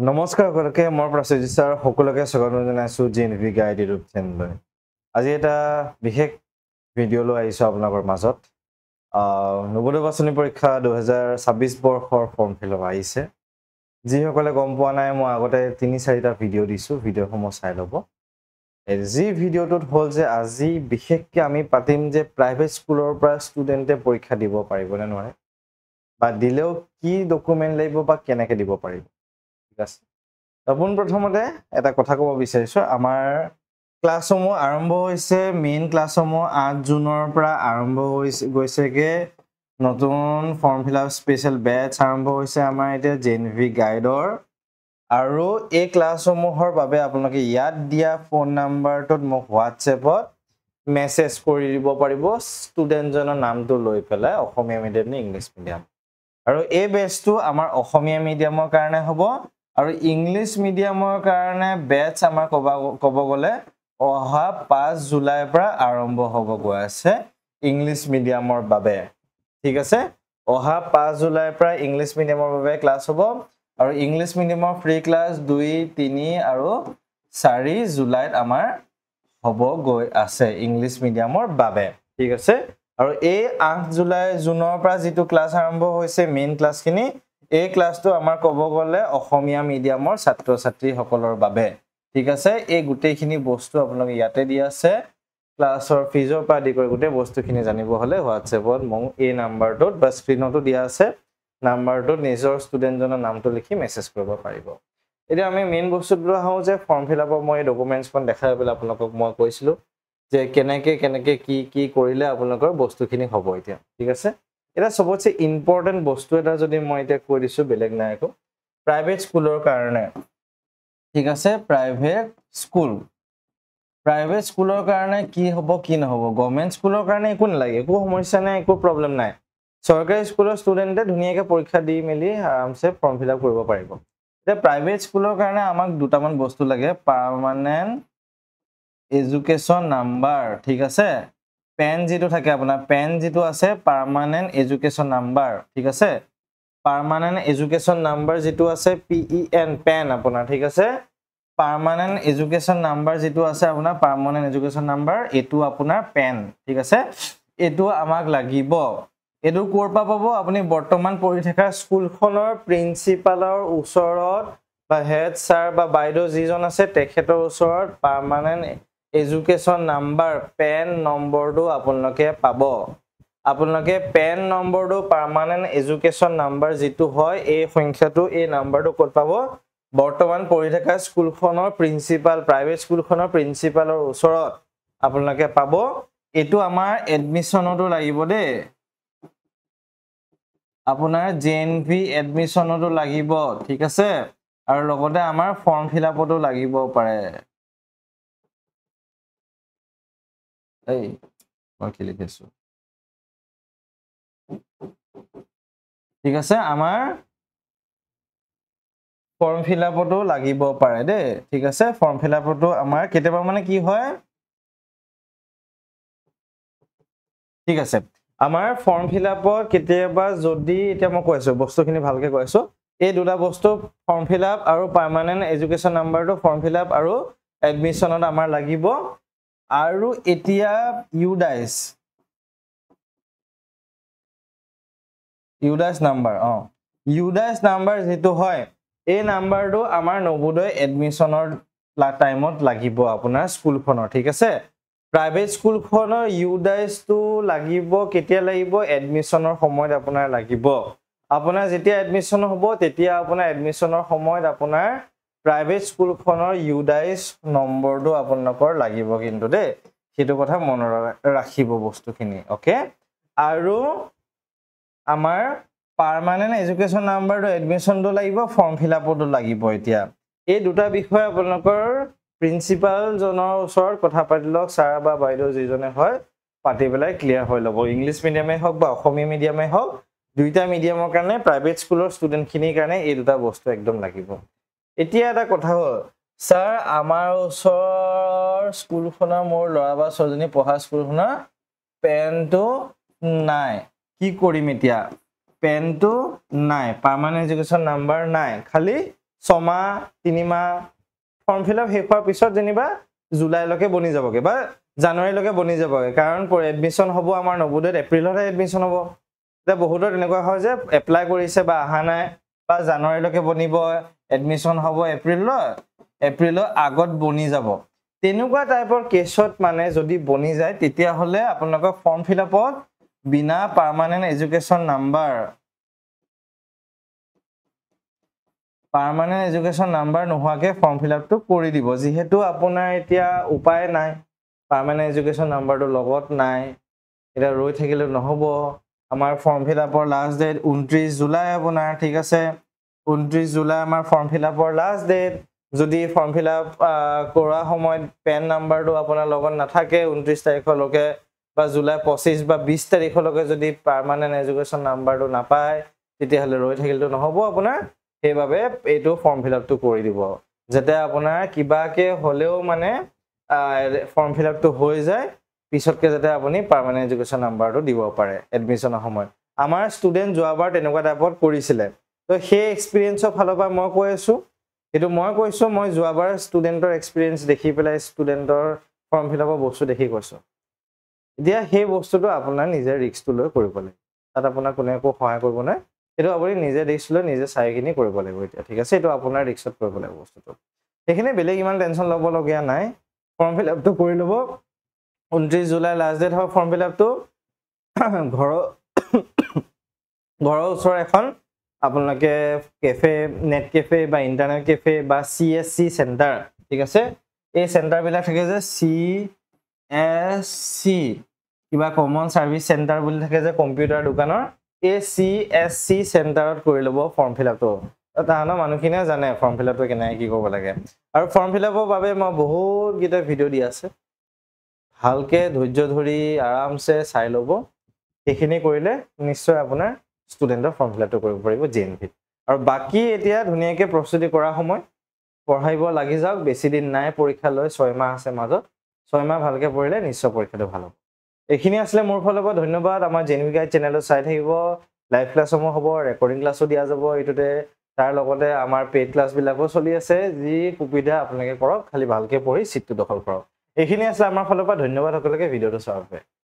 নমস্কাৰ সকলোকে মই প্ৰসেনজিৎ ছাৰ সকলোকে স্বাগতম জনাইছো জিএনভি গাইড ইউটিউব চেনেললৈ আজি এটা বিশেষ ভিডিঅ' লৈ আহিছো আপোনালোকৰ মাজত নৱোদয় বাছনি পৰীক্ষা 2026 বৰ্ষৰ ফৰ্ম ফিলআপ আহিছে যিসকলে গম পোৱা নাই মই আগতে 3-4টা ভিডিঅ' দিছো ভিডিঅ'সমূহ চাই ল'ব এই ভিডিঅ'টোত হ'ল যে আজি বিশেষকৈ আমি পাতিম যে প্ৰাইভেট স্কুলৰ পৰা ষ্টুডেণ্টে পৰীক্ষা দিব পাৰিব নে নোৱাৰে বা দিলেও কি ডকুমেণ্ট লাগিব বা কেনেকৈ দিব পাৰিব প্ৰথমতে এটা কথা ক'ব বিচাৰিছো আমাৰ ক্লাছসমূহ আৰম্ভ হৈছে মেইন ক্লাছসমূহ 8 জুনৰ পৰা আৰম্ভ গৈছেগে নতুন ফৰ্ম ফিলআপ স্পেশাল বেচ আৰম্ভ হৈছে আমাৰ এতিয়া জেএনভি গাইডৰ আৰু এই ক্লাছসমূহৰ বাবে আপোনালোকে ইয়াত দিয়া ফোন নাম্বাৰটোত মোক হোৱাটছএপত মেছেজ কৰি দিব পাৰিব ষ্টুডেণ্টজনৰ নামটো লৈ পেলাই অসমীয়া মিডিয়াম নে ইংলিছ মিডিয়াম আৰু এই বেচটো আমাৰ অসমীয়া মিডিয়ামৰ কাৰণে হ'ব আৰু ইংলিছ মিডিয়ামৰ কাৰণে বেচ আমাৰ ক'ব গ'লে অহা 5 জুলাইৰ পৰা আৰম্ভ হ'ব গৈ আছে ইংলিছ মিডিয়ামৰ বাবে ঠিক আছে অহা 5 জুলাইৰ পৰা ইংলিছ মিডিয়ামৰ বাবে ক্লাছ হ'ব আৰু ইংলিছ মিডিয়ামৰ ফ্ৰী ক্লাছ 2 3 আৰু 4 জুলাইত আমাৰ হ'ব গৈ আছে ইংলিছ মিডিয়ামৰ বাবে ঠিক আছে আৰু এই 8 জুলাই জুনৰ পৰা যেটো ক্লাছ আৰম্ভ হৈছে মেইন ক্লাছখিনি এই ক্লাছটো আমাৰ ক'ব গ'লে অসমীয়া মিডিয়ামৰ ছাত্ৰ ছাত্ৰী সকলৰ বাবে ঠিক আছে এই গুটেইখিনি বস্তু আপোনালোকে ইয়াতে দি আছে ক্লাছৰ ফিজৰ পৰা দি কৰি গুটেই বস্তুখিনি জানিব হলে হোৱাটছএপত মোক এই নাম্বাৰটোত বা স্ক্ৰিনতো দিয়া আছে নাম্বাৰটোত নিজৰ ষ্টুডেণ্টজনৰ নামটো লিখি মেছেজ কৰিব পাৰিব এতিয়া আমি মেইন বস্তুটো আহো যে ফৰ্ম ফিলআপৰ মই ডকুমেণ্টছখন দেখাই পেলাই আপোনালোকক মই কৈছিলো যে কেনেকে কি কৰিলে আপোনালোকৰ বস্তুখিনি হ'ব এতিয়া ঠিক আছে এটা সবতছে ইম্পৰ্টেন্ট বস্তু এটা যদি মই এটা কৈ দিছো বেলেগ নাই একো প্ৰাইভেট স্কুলৰ কাৰণে ঠিক আছে প্ৰাইভেট স্কুলৰ কাৰণে কি হ'ব কি নহ'ব গভৰ্ণমেণ্ট স্কুলৰ কাৰণে একো নালাগে একো সমস্যা নাই একো প্ৰবলেম নাই চৰকাৰী স্কুলৰ ষ্টুডেণ্টে ধুনীয়াকৈ পৰীক্ষা দি মেলি আৰামছে ফৰ্ম ফিলআপ কৰিব পাৰিব এতিয়া প্ৰাইভেট স্কুলৰ কাৰণে আমাক দুটামান বস্তু লাগে পাৰ্মানেন্ট এডুকেশ্যন নাম্বাৰ ঠিক আছে পেন যেটো থাকে আপোনাৰ পেন যেটো আছে পাৰ্মানেন্ট এডুকেশ্যন নাম্বাৰ ঠিক আছে পাৰ্মানেন্ট এডুকেশ্যন নাম্বাৰ যেটো আছে PEN পেন আপোনাৰ ঠিক আছে পাৰ্মানেন্ট এডুকেশ্যন নাম্বাৰ যেটো আছে আপোনাৰ পাৰ্মানেন্ট এডুকেশ্যন নাম্বাৰ এটো আপোনাৰ পেন ঠিক আছে এটো আমাক লাগিব এটো ক'ৰ পৰা পাব আপুনি বৰ্তমান পঢ়ি থকা স্কুলখনৰ প্ৰিন্সিপালৰ ওচৰত বা হেড ছাৰ বা বাইদেউ যিজন আছে তেখেতৰ ওচৰত পাৰ্মানেন্ট এডুকেশ্যন নাম্বাৰ পেন নম্বৰটো আপোনালোকে পাব আপোনালোকে পেন নম্বৰটো পাৰ্মানেন্ট এডুকেশ্যন নাম্বাৰ যেটো হয় এই সংখ্যাটো এই নাম্বাৰটো ক'ত পাব বৰ্তমান পঢ়ি থকা স্কুলখনৰ প্ৰিন্সিপাল প্ৰাইভেট স্কুলখনৰ প্ৰিন্সিপালৰ ওচৰত আপোনালোকে পাব এটো আমাৰ এডমিশনতো লাগিব দে আপোনাৰ জেএনভি এডমিশনতো লাগিব ঠিক আছে আৰু লগতে আমাৰ ফৰ্ম ফিলআপতো লাগিব পাৰে এই মই কি লিখিছো ঠিক আছে আমাৰ ফৰ্ম ফিলআপতো লাগিব পাৰে দে ঠিক আছে ফৰ্ম ফিলআপতো আমাৰ কেতিয়াবা মানে কি হয় ঠিক আছে আমাৰ ফৰ্ম ফিলআপত কেতিয়াবা যদি এতিয়া মই কৈছো বস্তুখিনি ভালকে কৈছো এই দুটা বস্তু ফৰ্ম ফিলআপ আৰু পাৰ্মানেন্ট এডুকেশ্যন নাম্বাৰটো ফৰ্ম ফিলআপ আৰু এডমিশনত আমাৰ লাগিব আৰু এতিয়া ইউডাইস নাম্বাৰ যেটো হয় এই নাম্বাৰটো আমাৰ নৱোদয় এডমিশনৰ টাইমত লাগিব আপোনাৰ স্কুলখনৰ ঠিক আছে প্ৰাইভেট স্কুলখনৰ ইউডাইসটো লাগিব কেতিয়া লাগিব এডমিশনৰ সময়ত আপোনাৰ লাগিব আপোনাৰ যেতিয়া এডমিশন হ'ব তেতিয়া আপোনাৰ এডমিশনৰ সময়ত আপোনাৰ প্ৰাইভেট স্কুলখনৰ ইউডাইস নম্বৰটো আপোনালোকৰ লাগিব কিন্তু দে সেইটো কথা মনত ৰাখিব বস্তুখিনি ওকে আৰু আমাৰ পাৰ্মানেন্ট এডুকেশ্যন নাম্বাৰটো এডমিশনটো লাগিব ফৰ্ম ফিলআপতো লাগিব এতিয়া এই দুটা বিষয় আপোনালোকৰ প্ৰিন্সিপাল জনৰ ওচৰত কথা পাতিলক ছাৰ বা বাইদেউ যিজনে হয় পাতি পেলাই ক্লিয়াৰ হৈ ল'ব ইংলিছ মিডিয়ামে হওক বা অসমীয়া মিডিয়ামে হওক দুইটা মিডিয়ামৰ কাৰণে প্ৰাইভেট স্কুলৰ ষ্টুডেণ্টখিনিৰ কাৰণে এই দুটা বস্তু একদম লাগিব এতিয়া এটা কথা হ'ল ছাৰ আমাৰ ওচৰৰ স্কুলখনৰ মোৰ ল'ৰা বা ছোৱালীজনী পঢ়া স্কুলখনৰ পেনটো নাই কি কৰিম এতিয়া পেনটো নাই পাৰ্মানেন্ট এডুকেশ্যন নাম্বাৰ নাই খালি 6 মাহ 3 মাহ ফৰ্ম ফিল আপ শেষ হোৱাৰ পিছত যেনিবা জুলাইলৈকে বনি যাবগে বা জানুৱাৰীলৈকে বনি যাবগে কাৰণ এডমিশ্যন হ'ব আমাৰ নৱোদয়ত এপ্ৰিলতে এডমিশ্যন হ'ব এতিয়া বহুতৰ তেনেকুৱা হয় যে এপ্লাই কৰিছে বা অহা নাই বা জানুৱাৰীলৈকে বনিব এডমিশ্যন হ'ব এপ্ৰিলৰ আগত বনি যাব তেনেকুৱা টাইপৰ কেছত মানে যদি বনি যায় তেতিয়াহ'লে আপোনালোকৰ ফৰ্ম ফিল আপত বিনা পাৰ্মানেণ্ট এডুকেশ্যন নাম্বাৰ নোহোৱাকে ফৰ্ম ফিল আপটো কৰি দিব যিহেতু আপোনাৰ এতিয়া উপায় নাই পাৰ্মানেণ্ট এডুকেশ্যন নাম্বাৰটো লগত নাই এতিয়া ৰৈ থাকিলে নহ'ব আমাৰ ফৰ্ম ফিল আপৰ লাষ্ট ডেট 29 জুলাই আপোনাৰ ঠিক আছে 29 জুলাই আমাৰ ফৰ্ম ফিল আপৰ লাষ্ট ডেট যদি ফৰ্ম ফিল আপ কৰা সময়ত পেন নাম্বাৰটো আপোনাৰ লগত নাথাকে 29 তাৰিখলৈকে বা জুলাই 25 বা 20 তাৰিখলৈকে যদি পাৰ্মানেণ্ট এডুকেশ্যন নাম্বাৰটো নাপায় তেতিয়াহ'লে ৰৈ থাকিলেতো নহ'ব আপোনাৰ সেইবাবে এইটো ফৰ্ম ফিল আপটো কৰি দিব যাতে আপোনাৰ কিবাকে হ'লেও মানে ফৰ্ম ফিল আপটো হৈ যায় পিছতকে যাতে আপুনি পাৰ্মানেণ্ট এডুকেশ্যন নাম্বাৰটো দিব পাৰে এডমিশ্যনৰ সময়ত আমাৰ ষ্টুডেণ্ট যোৱাবাৰ তেনেকুৱা টাইপত কৰিছিলে তো সেই এক্সপিৰিয়েঞ্চৰ ফালৰ পৰা মই কৈ আছোঁ এইটো মই কৈছোঁ মই যোৱাবাৰ ষ্টুডেণ্টৰ এক্সপিৰিয়েঞ্চ দেখি পেলাই ষ্টুডেণ্টৰ ফৰ্ম ফিল আপৰ বস্তু দেখি কৈছোঁ এতিয়া সেই বস্তুটো আপোনাৰ নিজে ৰিস্কটো লৈ কৰিব লাগিব তাত আপোনাৰ কোনে একো সহায় কৰিব নাই সেইটো আপুনি নিজে ৰিস্ক লৈ নিজে চাইকিনি কৰিব লাগিব এতিয়া ঠিক আছে এইটো আপোনাৰ ৰিস্কত কৰিব লাগিব বস্তুটো সেইখিনি বেলেগ ইমান টেনশ্যন ল'বলগীয়া নাই ফৰ্ম ফিল আপটো কৰি ল'ব 29 জুলাই লাষ্ট ডেট হয় ফৰ্ম ফিল আপটো ঘৰৰ ওচৰৰ এখন আপোনালোকে কেফে নেট কেফে বা ইণ্টাৰনেট কেফে বা CSC চেণ্টাৰ ঠিক আছে এই চেণ্টাৰবিলাক থাকে যে CSC কিবা কমন চাৰ্ভিচ চেণ্টাৰ বুলি থাকে যে কম্পিউটাৰ দোকানৰ এই CSC চেণ্টাৰত কৰি ল'ব ফৰ্ম ফিল আপটো তাহাঁতৰ মানুহখিনিয়ে জানে ফৰ্ম ফিল আপটো কেনেকৈ কি কৰিব লাগে আৰু ফৰ্ম ফিল আপৰ বাবে মই বহুতকেইটা ভিডিঅ' দি আছে ভালকে ধৈৰ্য ধৰি আৰামছে চাই ল'ব সেইখিনি কৰিলে নিশ্চয় আপোনাৰ ষ্টুডেণ্টৰ ফৰ্ম ফিল আপটো কৰিব পাৰিব JNVত আৰু বাকী এতিয়া ধুনীয়াকৈ প্ৰস্তুতি কৰা সময় পঢ়াইব লাগি যাওক বেছি দিন নাই পৰীক্ষালৈ 6 মাহ আছে মাজত 6 মাহ ভালকৈ পঢ়িলে নিশ্চয় পৰীক্ষাটো ভাল হ'ব এইখিনি আছিলে মোৰ ফালৰ পৰা ধন্যবাদ আমাৰ JNV গাইড চেনেলটো চাই থাকিব লাইভ ক্লাছসমূহ হ'ব ৰেকৰ্ডিং ক্লাছো দিয়া যাব এইটোতে তাৰ লগতে আমাৰ পেইড ক্লাছবিলাকো চলি আছে যি সুবিধা আপোনালোকে কৰক খালি ভালকৈ পঢ়ি চিটটো দখল কৰক এইখিনি আছিলে আমাৰ ফালৰ পৰা ধন্যবাদ সকলোকে ভিডিঅ'টো চোৱাৰ বাবে